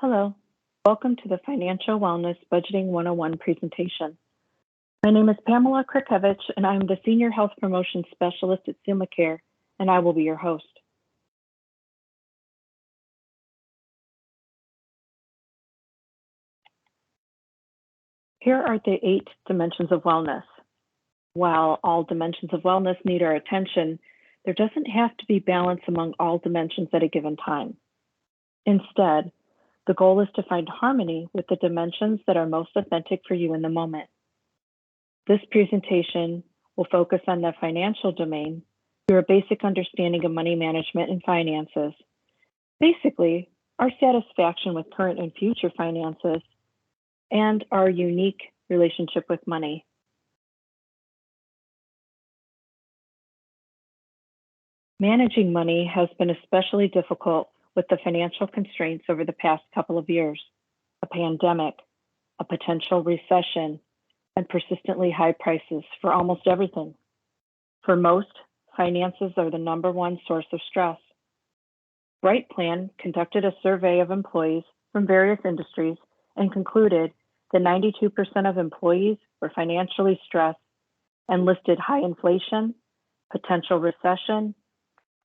Hello, welcome to the Financial Wellness Budgeting 101 presentation. My name is Pamela Krakevich, and I'm the Senior Health Promotion Specialist at SummaCare, and I will be your host. Here are the 8 dimensions of wellness. While all dimensions of wellness need our attention, there doesn't have to be balance among all dimensions at a given time. Instead, the goal is to find harmony with the dimensions that are most authentic for you in the moment. This presentation will focus on the financial domain through a basic understanding of money management and finances. Basically, our satisfaction with current and future finances and our unique relationship with money. Managing money has been especially difficult with the financial constraints over the past couple of years, a pandemic, a potential recession, and persistently high prices for almost everything. For most, finances are the number one source of stress. Bright Plan conducted a survey of employees from various industries and concluded that 92% of employees were financially stressed and listed high inflation, potential recession,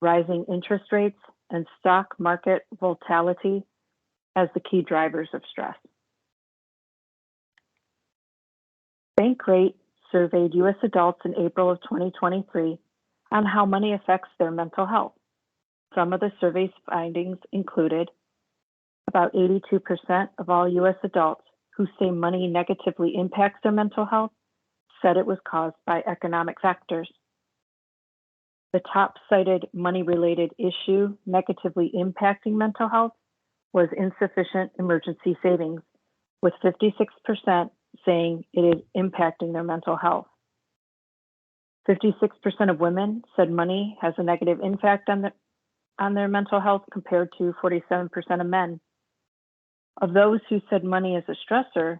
rising interest rates, and stock market volatility as the key drivers of stress. Bankrate surveyed U.S. adults in April of 2023 on how money affects their mental health. Some of the survey's findings included about 82% of all U.S. adults who say money negatively impacts their mental health said it was caused by economic factors. The top cited money-related issue negatively impacting mental health was insufficient emergency savings, with 56% saying it is impacting their mental health. 56% of women said money has a negative impact on their mental health compared to 47% of men. Of those who said money is a stressor,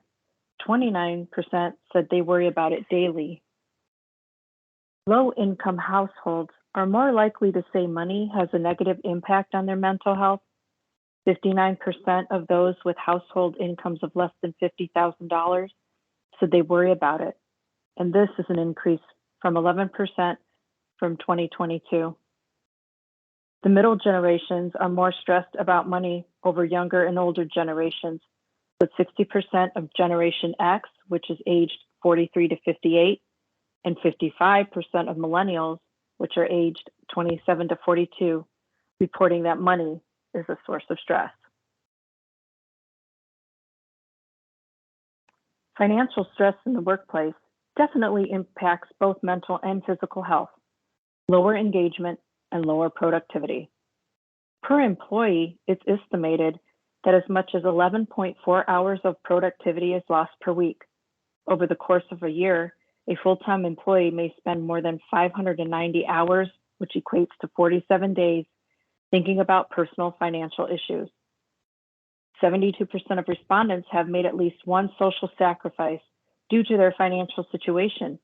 29% said they worry about it daily. Low-income households are more likely to say money has a negative impact on their mental health. 59% of those with household incomes of less than $50,000 said they worry about it, and this is an increase from 11% from 2022. The middle generations are more stressed about money over younger and older generations, with 60% of Generation X, which is aged 43 to 58, and 55% of millennials, which are aged 27 to 42, reporting that money is a source of stress. Financial stress in the workplace definitely impacts both mental and physical health, lower engagement, and lower productivity. Per employee, it's estimated that as much as 11.4 hours of productivity is lost per week. Over the course of a year, a full-time employee may spend more than 590 hours, which equates to 47 days, thinking about personal financial issues. 72% of respondents have made at least one social sacrifice due to their financial situation,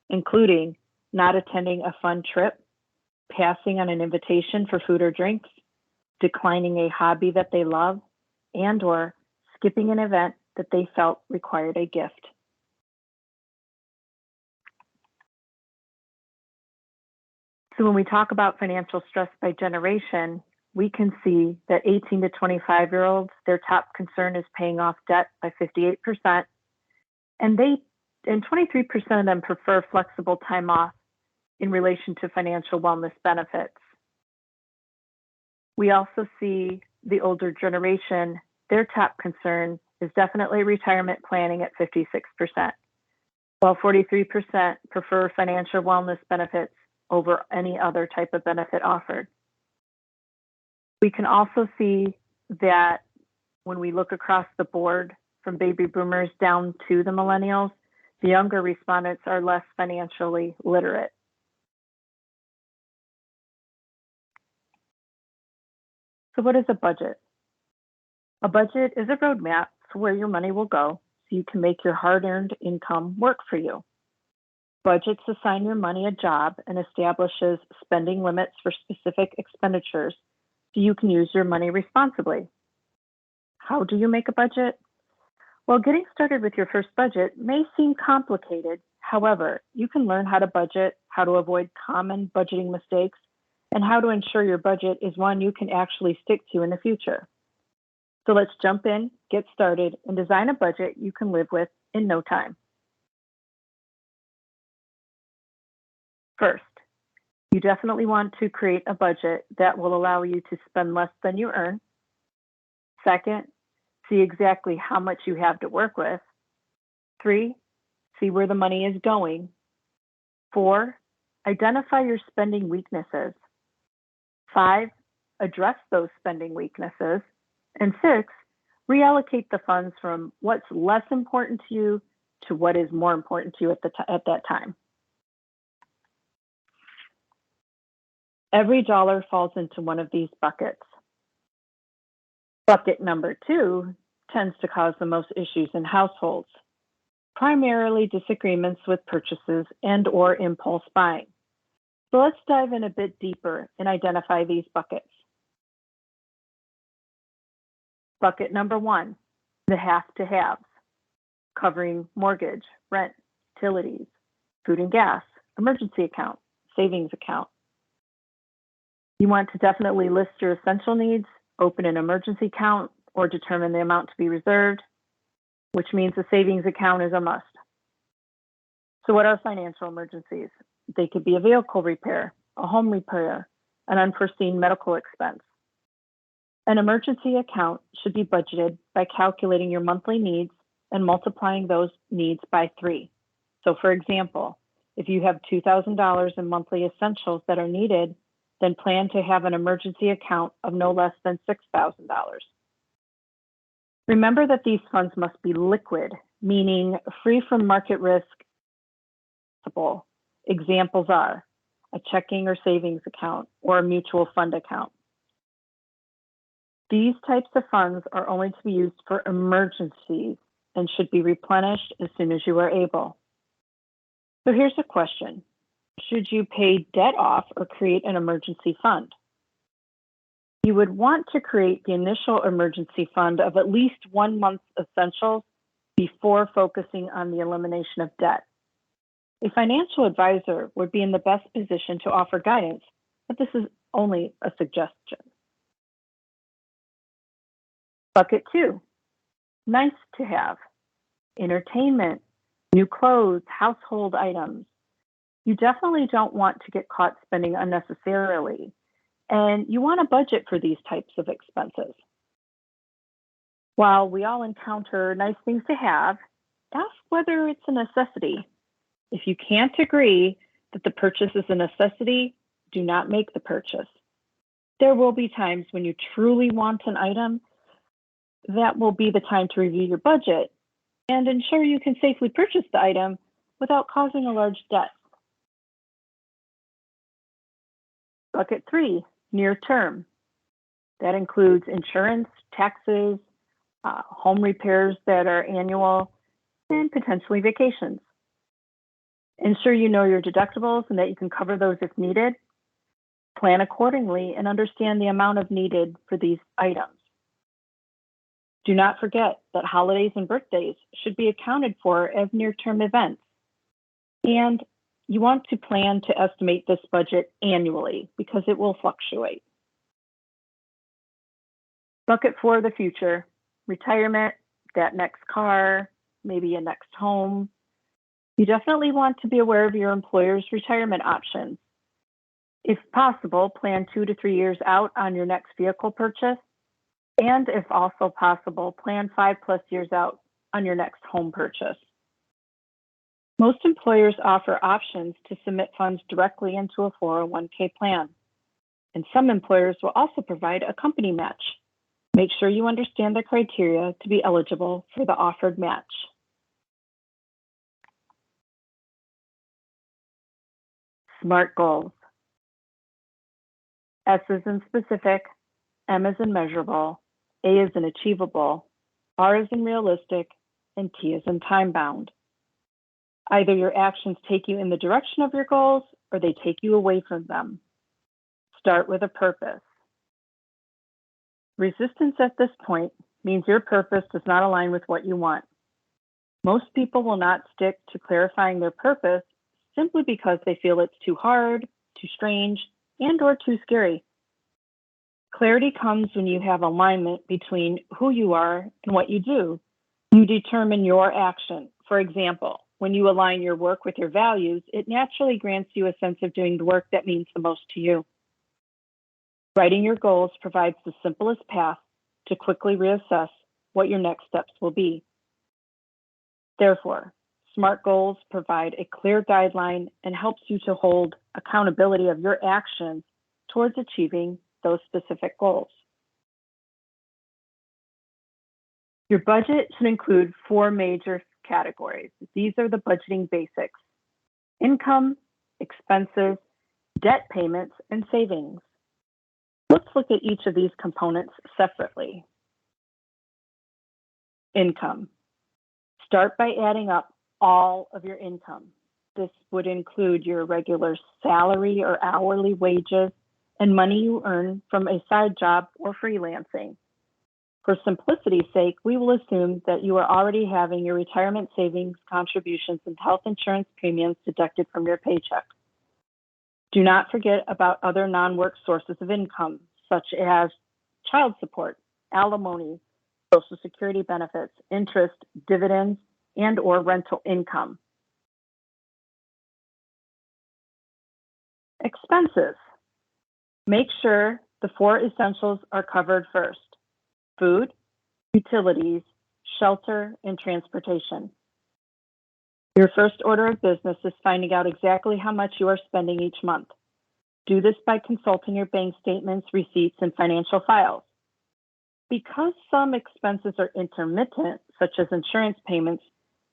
including not attending a fun trip, passing on an invitation for food or drinks, declining a hobby that they love, and/or skipping an event that they felt required a gift. So when we talk about financial stress by generation, we can see that 18 to 25-year-olds, their top concern is paying off debt by 58%, and 23% of them prefer flexible time off in relation to financial wellness benefits. We also see the older generation, their top concern is definitely retirement planning at 56%, while 43% prefer financial wellness benefits over any other type of benefit offered. We can also see that when we look across the board from baby boomers down to the millennials, the younger respondents are less financially literate. So what is a budget? A budget is a roadmap for where your money will go so you can make your hard-earned income work for you. Budgets assign your money a job and establishes spending limits for specific expenditures so you can use your money responsibly. How do you make a budget? Well, getting started with your first budget may seem complicated. However, you can learn how to budget, how to avoid common budgeting mistakes, and how to ensure your budget is one you can actually stick to in the future. So let's jump in, get started, and design a budget you can live with in no time. First, you definitely want to create a budget that will allow you to spend less than you earn. Second, see exactly how much you have to work with. 3, see where the money is going. 4, identify your spending weaknesses. 5, address those spending weaknesses. And 6, reallocate the funds from what's less important to you to what is more important to you at that time. Every dollar falls into one of these buckets. Bucket number 2 tends to cause the most issues in households, primarily disagreements with purchases and/or impulse buying. So let's dive in a bit deeper and identify these buckets. Bucket number 1, the have-to-haves, covering mortgage, rent, utilities, food and gas, emergency account, savings account. You want to definitely list your essential needs, open an emergency account, or determine the amount to be reserved, which means the savings account is a must. So what are financial emergencies? They could be a vehicle repair, a home repair, an unforeseen medical expense. An emergency account should be budgeted by calculating your monthly needs and multiplying those needs by 3. So for example, if you have $2,000 in monthly essentials that are needed, then plan to have an emergency account of no less than $6,000. Remember that these funds must be liquid, meaning free from market risk. Examples are a checking or savings account or a mutual fund account. These types of funds are only to be used for emergencies and should be replenished as soon as you are able. So here's a question. Should you pay debt off or create an emergency fund? You would want to create the initial emergency fund of at least 1 month's essentials before focusing on the elimination of debt. A financial advisor would be in the best position to offer guidance, but this is only a suggestion. Bucket 2, nice to have, entertainment, new clothes, household items. You definitely don't want to get caught spending unnecessarily, and you want to budget for these types of expenses. While we all encounter nice things to have, ask whether it's a necessity. If you can't agree that the purchase is a necessity, do not make the purchase. There will be times when you truly want an item. That will be the time to review your budget and ensure you can safely purchase the item without causing a large debt. Bucket 3, near term. That includes insurance, taxes, home repairs that are annual, and potentially vacations. Ensure you know your deductibles and that you can cover those if needed. Plan accordingly and understand the amount of needed for these items. Do not forget that holidays and birthdays should be accounted for as near-term events. And you want to plan to estimate this budget annually because it will fluctuate. Bucket 4, the future, retirement, that next car, maybe a next home. You definitely want to be aware of your employer's retirement options. If possible, plan 2 to 3 years out on your next vehicle purchase. And if also possible, plan 5+ years out on your next home purchase. Most employers offer options to submit funds directly into a 401k plan. And some employers will also provide a company match. Make sure you understand the criteria to be eligible for the offered match. SMART goals. S is in specific, M is in measurable, A is in achievable, R is in realistic, and T is in time-bound. Either your actions take you in the direction of your goals or they take you away from them. Start with a purpose. Resistance at this point means your purpose does not align with what you want. Most people will not stick to clarifying their purpose simply because they feel it's too hard, too strange, and/or too scary. Clarity comes when you have alignment between who you are and what you do. You determine your action. For example, when you align your work with your values, it naturally grants you a sense of doing the work that means the most to you. Writing your goals provides the simplest path to quickly reassess what your next steps will be. Therefore, SMART goals provide a clear guideline and helps you to hold accountability of your actions towards achieving those specific goals. Your budget should include 4 major categories. These are the budgeting basics: income, expenses, debt payments, and savings. Let's look at each of these components separately. Income. Start by adding up all of your income. This would include your regular salary or hourly wages and money you earn from a side job or freelancing. For simplicity's sake, we will assume that you are already having your retirement savings, contributions, and health insurance premiums deducted from your paycheck. Do not forget about other non-work sources of income, such as child support, alimony, Social Security benefits, interest, dividends, and/or rental income. Expenses. Make sure the 4 essentials are covered first: food, utilities, shelter, and transportation. Your first order of business is finding out exactly how much you are spending each month. Do this by consulting your bank statements, receipts, and financial files. Because some expenses are intermittent, such as insurance payments,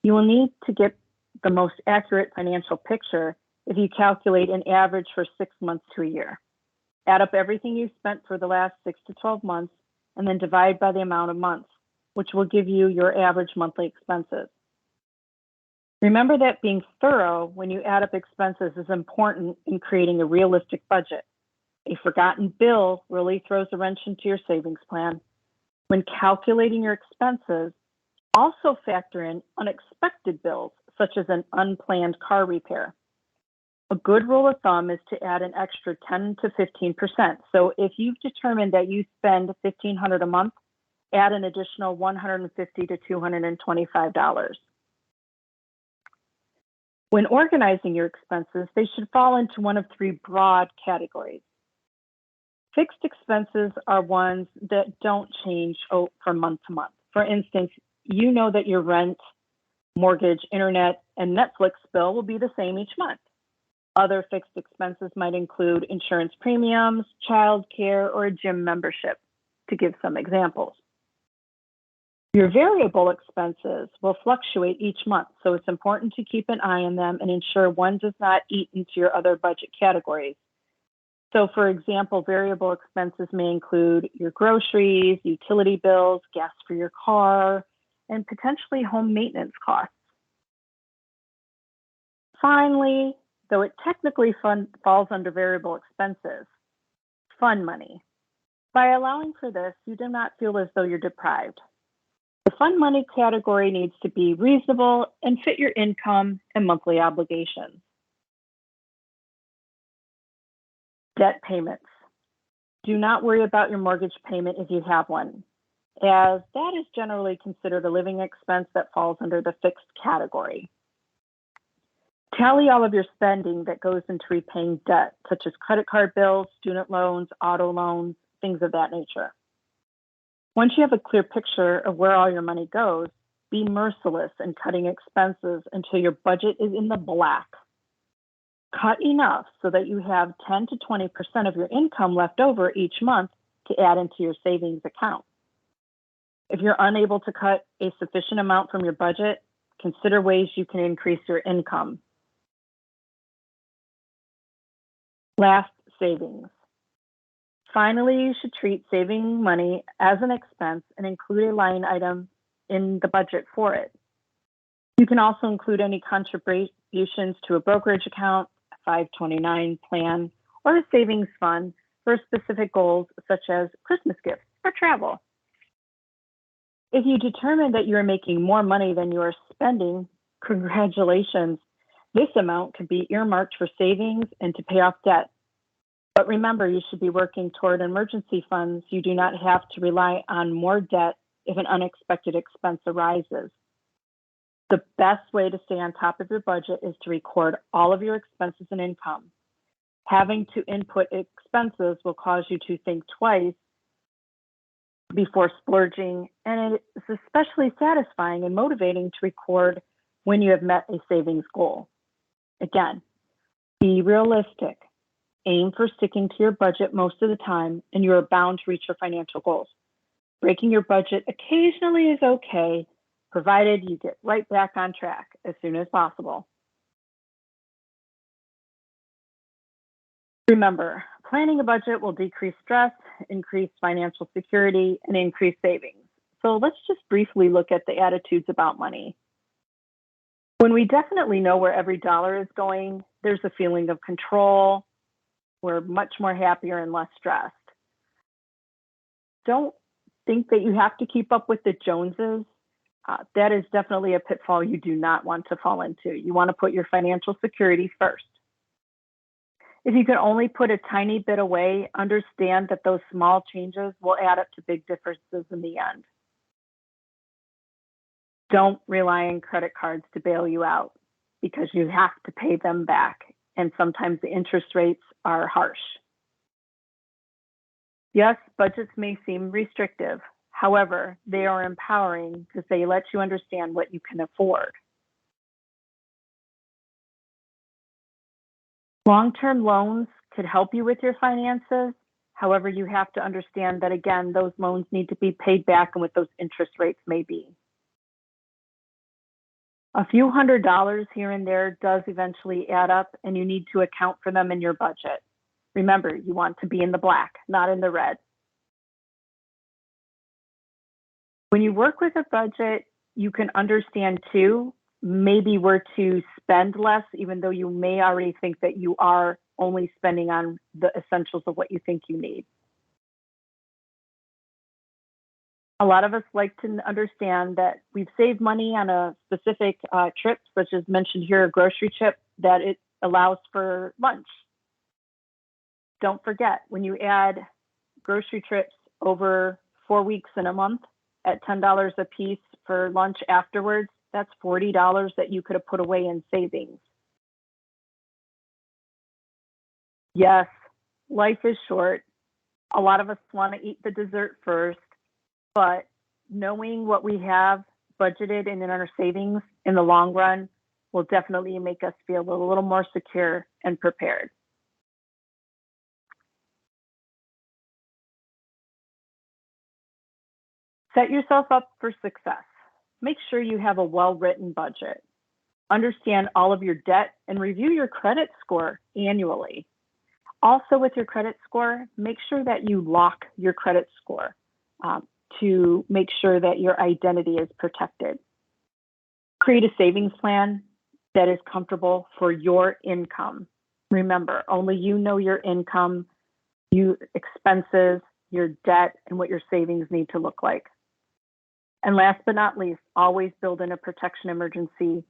you will need to get the most accurate financial picture if you calculate an average for 6 months to a year. Add up everything you've spent for the last 6 to 12 months and then divide by the amount of months, which will give you your average monthly expenses. Remember that being thorough when you add up expenses is important in creating a realistic budget. A forgotten bill really throws a wrench into your savings plan. When calculating your expenses, also factor in unexpected bills, such as an unplanned car repair. A good rule of thumb is to add an extra 10 to 15%. So if you've determined that you spend $1,500 a month, add an additional $150 to $225. When organizing your expenses, they should fall into one of 3 broad categories. Fixed expenses are ones that don't change from month to month. For instance, you know that your rent, mortgage, internet, and Netflix bill will be the same each month. Other fixed expenses might include insurance premiums, child care, or a gym membership, to give some examples. Your variable expenses will fluctuate each month, so it's important to keep an eye on them and ensure one does not eat into your other budget categories. So, for example, variable expenses may include your groceries, utility bills, gas for your car, and potentially home maintenance costs. Finally, though it technically falls under variable expenses, fund money. By allowing for this, you do not feel as though you're deprived. The fund money category needs to be reasonable and fit your income and monthly obligations. Debt payments. Do not worry about your mortgage payment if you have one, as that is generally considered a living expense that falls under the fixed category. Tally all of your spending that goes into repaying debt, such as credit card bills, student loans, auto loans, things of that nature. Once you have a clear picture of where all your money goes, be merciless in cutting expenses until your budget is in the black. Cut enough so that you have 10 to 20% of your income left over each month to add into your savings account. If you're unable to cut a sufficient amount from your budget, consider ways you can increase your income. Last, savings. Finally, you should treat saving money as an expense and include a line item in the budget for it. You can also include any contributions to a brokerage account, a 529 plan, or a savings fund for specific goals such as Christmas gifts or travel. If you determine that you are making more money than you are spending, congratulations. This amount could be earmarked for savings and to pay off debt. But remember, you should be working toward emergency funds. You do not have to rely on more debt if an unexpected expense arises. The best way to stay on top of your budget is to record all of your expenses and income. Having to input expenses will cause you to think twice before splurging, and it is especially satisfying and motivating to record when you have met a savings goal. Again, be realistic. Aim for sticking to your budget most of the time, and you are bound to reach your financial goals. Breaking your budget occasionally is okay, provided you get right back on track as soon as possible. Remember, planning a budget will decrease stress, increase financial security, and increase savings. So let's just briefly look at the attitudes about money. When we definitely know where every dollar is going, there's a feeling of control. We're much more happier and less stressed. Don't think that you have to keep up with the Joneses. That is definitely a pitfall you do not want to fall into. You want to put your financial security first. If you can only put a tiny bit away, understand that those small changes will add up to big differences in the end. Don't rely on credit cards to bail you out because you have to pay them back, and sometimes the interest rates are harsh. Yes, budgets may seem restrictive. However, they are empowering because they let you understand what you can afford. Long-term loans could help you with your finances. However, you have to understand that, again, those loans need to be paid back and what those interest rates may be. A few $100s here and there does eventually add up, and you need to account for them in your budget. Remember, you want to be in the black, not in the red. When you work with a budget, you can understand too, maybe where to spend less, even though you may already think that you are only spending on the essentials of what you think you need. A lot of us like to understand that we've saved money on a specific trip, such as mentioned here, a grocery trip, that it allows for lunch. Don't forget, when you add grocery trips over 4 weeks in a month at $10 a piece for lunch afterwards, that's $40 that you could have put away in savings. Yes, life is short. A lot of us want to eat the dessert first, but knowing what we have budgeted and in our savings in the long run will definitely make us feel a little more secure and prepared. Set yourself up for success. Make sure you have a well-written budget. Understand all of your debt and review your credit score annually. Also, with your credit score, make sure that you lock your credit score to make sure that your identity is protected. Create a savings plan that is comfortable for your income. Remember, only you know your income, your expenses, your debt, and what your savings need to look like. And last but not least, always build in a protection emergency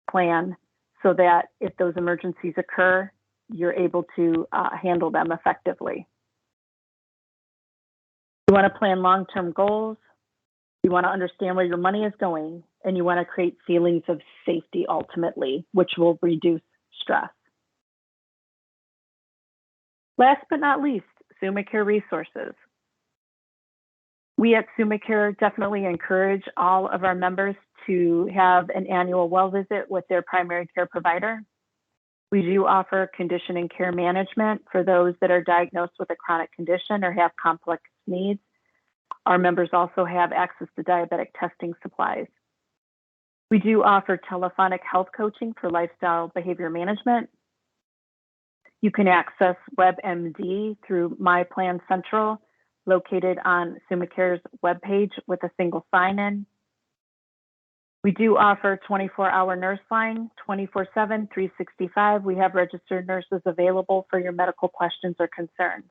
plan so that if those emergencies occur, you're able to handle them effectively. You want to plan long-term goals. You want to understand where your money is going, and you want to create feelings of safety ultimately, which will reduce stress. Last but not least, SummaCare resources. We at SummaCare definitely encourage all of our members to have an annual well visit with their primary care provider. We do offer condition and care management for those that are diagnosed with a chronic condition or have complex needs. Our members also have access to diabetic testing supplies. We do offer telephonic health coaching for lifestyle behavior management. You can access WebMD through My Plan Central, located on SummaCare's webpage with a single sign-in. We do offer 24-hour nurse line, 24/7, 365. We have registered nurses available for your medical questions or concerns.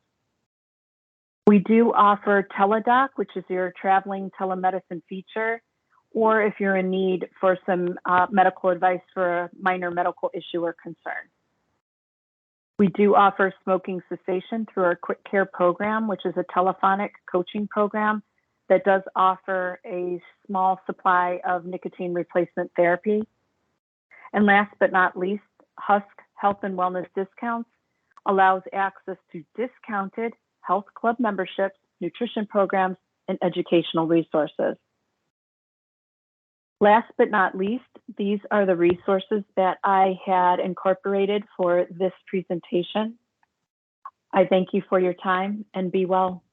We do offer Teledoc, which is your traveling telemedicine feature, or if you're in need for some medical advice for a minor medical issue or concern. We do offer smoking cessation through our Quick Care program, which is a telephonic coaching program that does offer a small supply of nicotine replacement therapy. And last but not least, Husk Health and Wellness Discounts allows access to discounted health club memberships, nutrition programs, and educational resources. Last but not least, these are the resources that I had incorporated for this presentation. I thank you for your time and be well.